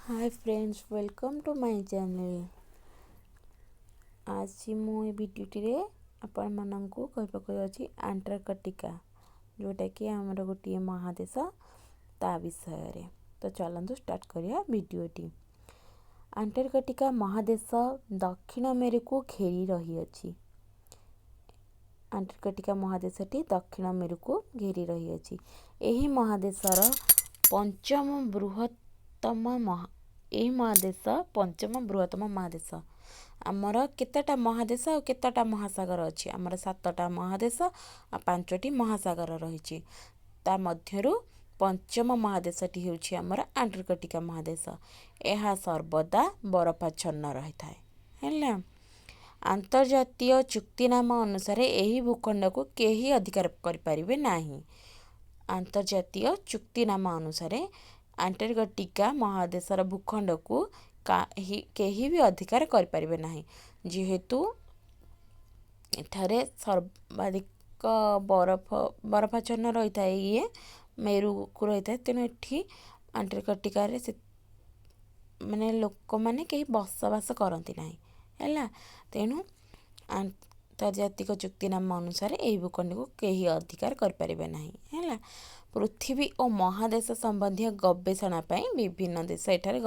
Hi friends, welcome to my channel. आज मु भिडियोटी आपण मानक कही आंटार्कटिका जोटा कि आमर गोटे महादेश ता विषय तो चलतु स्टार्ट करिया भिडियोटी। आंटार्कटिका महादेश दक्षिण मेरु घेरी रही अछि। आंटार्कटिका महादेशटी दक्षिण मेरु को घेरी रही अछि। एही महादेशर पंचम बृहत्तम महादेश पंचम बृहत्तम महादेश। आमर केतटा महादेश और केतटा महासागर अछि। आमर 7टा महादेश और 5टी महासागर रही। ता मध्यरु पंचम महादेशटी हेउछि आमर आंटार्कटिका महादेश। यह सर्वदा बरफाच्छन्न रही थाए। हैला अंतर्जातीय चुक्तिनामा अनुसार यही भूखंड को केही अधिकार करिपारिबे नाही। अंतर्जातीय चुक्तिनामा अनुसार आंटार्कटिका महादेशर भूखंड को केही भी अधिकार करिपारिबे नाही। जेहेतु एठारे सर्वाधिक बरफाच्छन्न रही थाए, ये मेरु को रही थाए, तेणु एठी आंटार्कटिका माने लोक माने कहीं बसवास करती ना है। तेणु अंतर्जातिक चुक्तिनामा अनुसार यही भूखंड को कहीं अधिकार करें ना है। पृथ्वी और महादेश संबंधी गवेषणा विभिन्न देश एठारे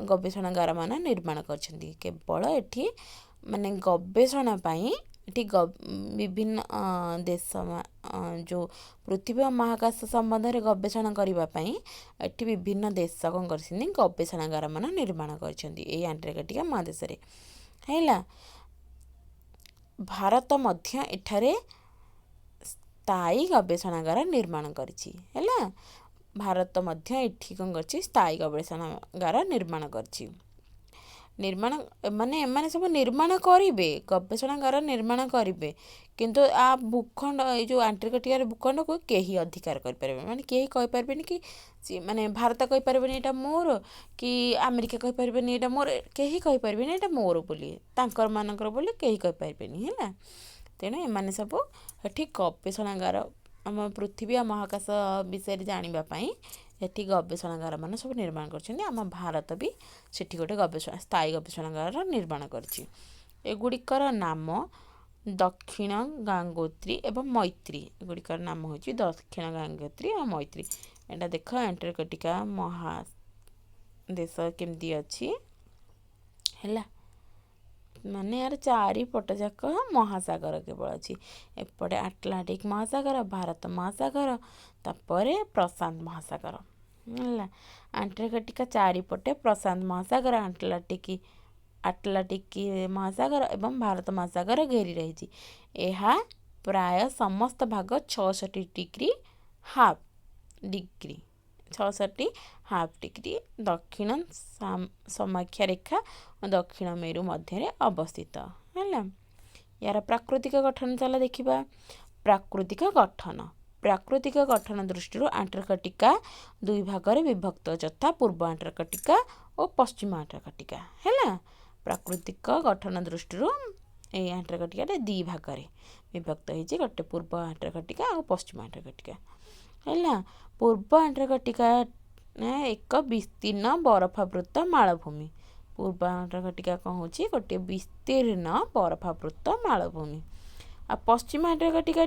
गवेषणागार मान निर्माण करछन्ती। केवल एठी माने गवेषणा एठी विभिन्न देश जो पृथ्वी और महाकाश संबंध में गवेषणा करने एठी विभिन्न देश कौन कर गवेषणागार मान निर्माण कर आंटार्कटिका महादेश है। भारत मध्य एठारे स्थायी गवेषणागार निर्माण करिछि। भारत मध्य एठी कौन कर स्थायी गवेषणागार निर्माण कर माने सब निर्माण करेंगे, गवेषणागार निर्माण करेंगे, किंतु आ भूखंड जो आंटार्कटिका भूखंड को कहीं अधिकार करें माने कहीं कहींपारे कि माने भारत कहींपारे यहाँ मोर कि अमेरिका कहींपारे यहाँ मोर, कहीं कहींपारे यहाँ मोर बोली तांकर मानकर बोली कहीं कहींपारे है। तेणु एमाने सब एठी गवेषणागार आम पृथ्वी और महाकाश विषय जानापी एठी गवेषणागार मान सब निर्माण कर। आम भारत भी सेठी गोटे स्थायी गवेषणागार निर्माण करछि। एगुड़िकर नाम दक्षिण गंगोत्री एवं मैत्री। एगुड़िकर नाम हो दक्षिण गंगोत्री और मैत्री। एटा देख आंटार्कटिका महादेश केमती अच्छी है। माने यार चारिपट जाक महासागर केवल अच्छी। एपटे आटलांटिक महासागर, भारत महासागर, तापर प्रशांत महासागर है। आंटार्कटिका चारिपटे प्रशांत महासागर, आटलांटिक महासागर एवं भारत महासागर घेरी रही। यह प्राय समस्त भाग 66 degree half degree 66 half degree दक्षिण समाख्या रेखा और दक्षिण मेरु मध्य अवस्थित है। यार प्राकृतिक गठन चला देखा। प्राकृतिक गठन दृष्टि आंटार्कटिका दुई भाग में विभक्त, यथा पूर्व आंटार्कटिका और पश्चिम आंटार्कटिका है। प्राकृतिक गठन दृष्टि ये आंटार्कटिका दी भाग में विभक्त होती, गोटे पूर्व आंटार्कटिका और पश्चिम आंटार्कटिका है। पूर्व आंटार्कटिका एक विस्तीर्ण बरफावृत मालभूमि। पूर्व आंटार्कटिका कौन हो गोटे विस्तीर्ण बरफावृत मालभूमि। आ पश्चिम आंटार्कटिका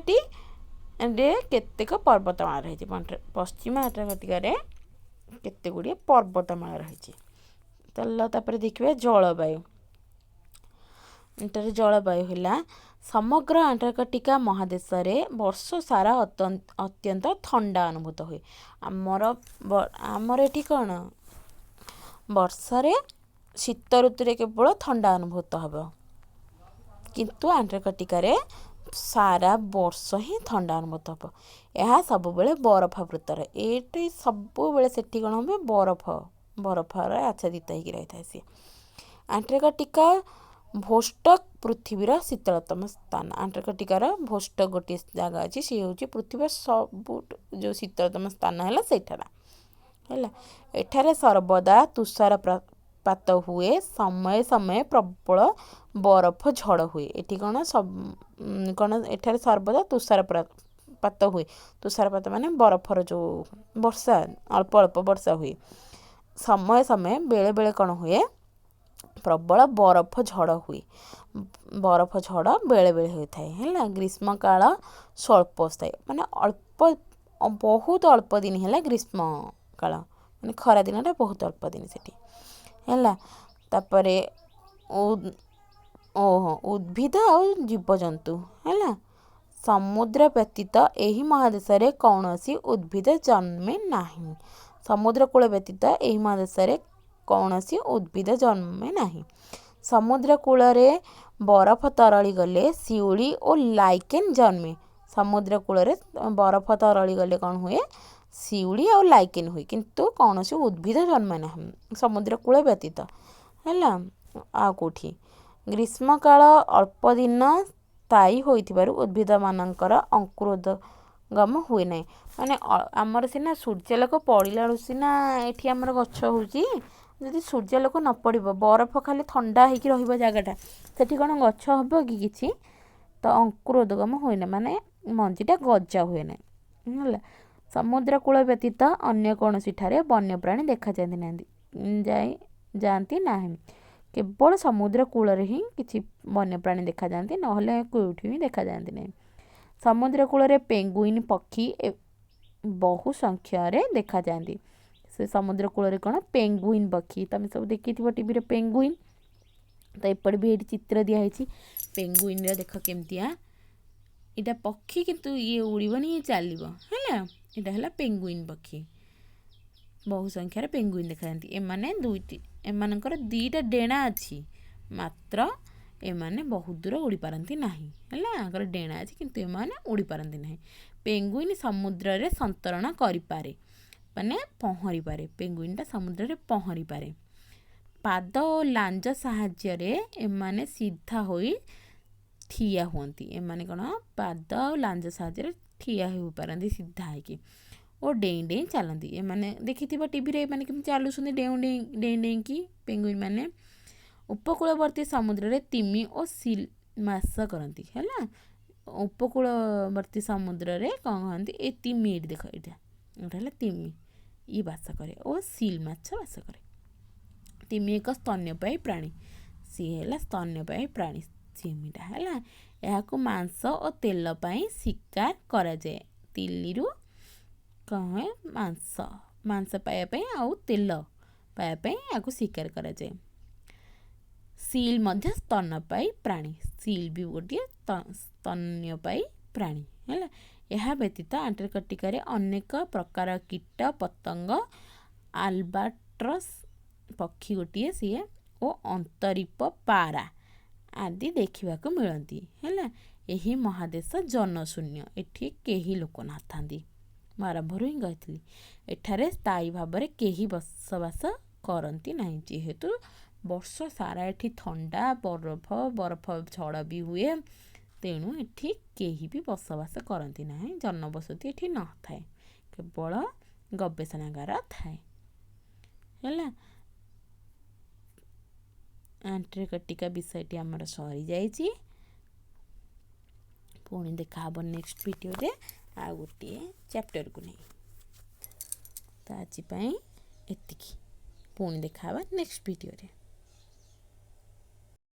केतेक पर्वतमाला रही। पश्चिम आंटार्कटिका केते गुड़िए पर्वतमाला रही। तापर देखिए जलवायु। जलवायु है समग्र आंटार्कटिका महादेश रे वर्ष सारा अत्यंत ठंडा अनुभूत हुए। आमर एठी कौन वर्षे शीत ऋतु केवल ठंडा अनुभूत हम, किंतु आंटार्कटिका सारा वर्ष ही ठंडा अनुभूत हम। यह सब बेले बरफावृत ये सब बेले से कौन हम बरफार आच्छादित हो रही था। सी आंटार्कटिका भोस्टक पृथ्वीर शीतलतम स्थान। आंटार्कटिकार भोस्टक गोटे जगह अच्छी, सी हूँ पृथ्वी सब जो शीतलतम स्थान है है। एठारे सर्वदा तुषारपात हुए, समय समय प्रबल बरफ झड़ हुए। एठी कौन सब कौन एठारे सर्वदा तुषारपात हुए। तुषारपात माने बरफर जो वर्षा अल्प अल्प वर्षा हुए। समय समय बेले बेले कौन हुए प्रबल बरफ झड़ हुए बरफ झड़ बेले बेले होता है ग्रीष्म काल स्वल्प स्थायी माने अल्प बहुत अल्प दिन है ग्रीष्म काल माने खरा दिन बहुत अल्प दिन से तापरे उद्भिद और जीवजंतु है समुद्र व्यतीत एही महादेश रे कौनसी उद्भिद जन्मे नाही समुद्र कूल व्यतीत एही महादेश रे कौनसी उद्भिद जन्मे नाही समुद्र कूल रे बरफ तरली गले शिउली और लाइकेन जन्मे समुद्र कूल रे बरफ तरली गले कौन हुए शिउली और लाइकेन हुए किंतु कौनसी उद्भिद जन्मे नाही समुद्र कूल व्यतीत है आ कोठी ग्रीष्म काल अल्प दिन स्थायी होइथिबारु उद्भिद मानकर अंकुरोदगम हुए ना माने आमर सीना सूर्यालोक पड़िला सीना एठी आमर गछ होउची जदि सूर्यालोक न पड़िबो बरफ खाली ठंडा होइकी रहिबो जगटा सेठी कोन गछ हबो कि किछि तो अंकुरोदगम हुए ना माने मंजीटा गजा हुए ना हला समुद्र कूल व्यतीत अन्य कौनसी ठारे वन्यप्राणी देखा जाती नाही केवल समुद्र कूल ही किसी वन्यप्राणी देखा जाती नहले कोठी भी देखा जाती नहीं समुद्र कूल रे पेंगुइन पक्षी बहु संख्यारे देखा जाती से समुद्र कूल रे कौन पेंगुइन पक्षी तुम सब देखी टीवी रे पेंगुइन तो एपट भी ये चित्र दिखाई पेंगुइन देख केमतिया इटा पक्षी किंतु ये उड़ीबनी ये चलो है यहाँ पेंगुइन पक्षी बहु संख्यार पेंगुइन देखा जाती एमाने दुईटी एमानकर दीटा डेणा अच्छी मात्र एमाने बहुत दूर उड़ी पारती नाही है डेणा अच्छी किंतु एमाने उड़ी पारती नाही पेंगुइन समुद्र रे संतरण करि पारे माने पहरी पारे पेंगुइनटा समुद्र रे पहरी पारे पाद और लांज साहाय्य रे एमाने सीधा होई ठिया हुअंती एमाने कौन पाद और लांज साहाय्य रे ठिया हो पारती सीधा है और डेई डेई चलती एमाने देखि टीवी रे माने केम चलुछन्ती डेई डेई की पेंगुइन माने उपकूलवर्ती समुद्र रे तिमी और सील मास करती है उपकूलवर्ती समुद्र रे कौन कहती ए तिमी देख यहाँ तिमी ये बास करे और सील माछ बास करे तिमी एक स्तन्यपायी प्राणी सी है स्तन्यपायी प्राणी तिमीटा है यहाँ मांस और तेल पाई शिकार करा जाए तिल्ली कहे मांस पाइबा आउ तेल पाइबा या शिकार करा जाए सील मध्य स्तन्यपायी प्राणी सील भी गोटे स्तन्यपायी प्राणी है यह व्यतीत आंटार्कटिका रे अनेक प्रकार कीट पतंग आल्बाट्रस पक्षी गोटे सी और अंतरीप पारा आदि देखा मिलती है यही महादेश जनशून्य एठी केही लोक नथांती आरंभरू ही कही एठारे स्थायी भाव में केही बसवास करती नहीं जेहेतु वर्ष सारा एठी ठंडा बरफ झड़ भी हुए तेणु एठी केही भी बसवास करती नहीं जनबसति एठी न थाए केवल गवेषणागार थाए है आंटार्कटिका विषयटी आमर सरी जाइए पुणी देखा नेक्स्ट वीडियो रे आ गोटे चैप्टर को नहीं तो आज एतिकी पुणी देखा नेक्स्ट वीडियो रे।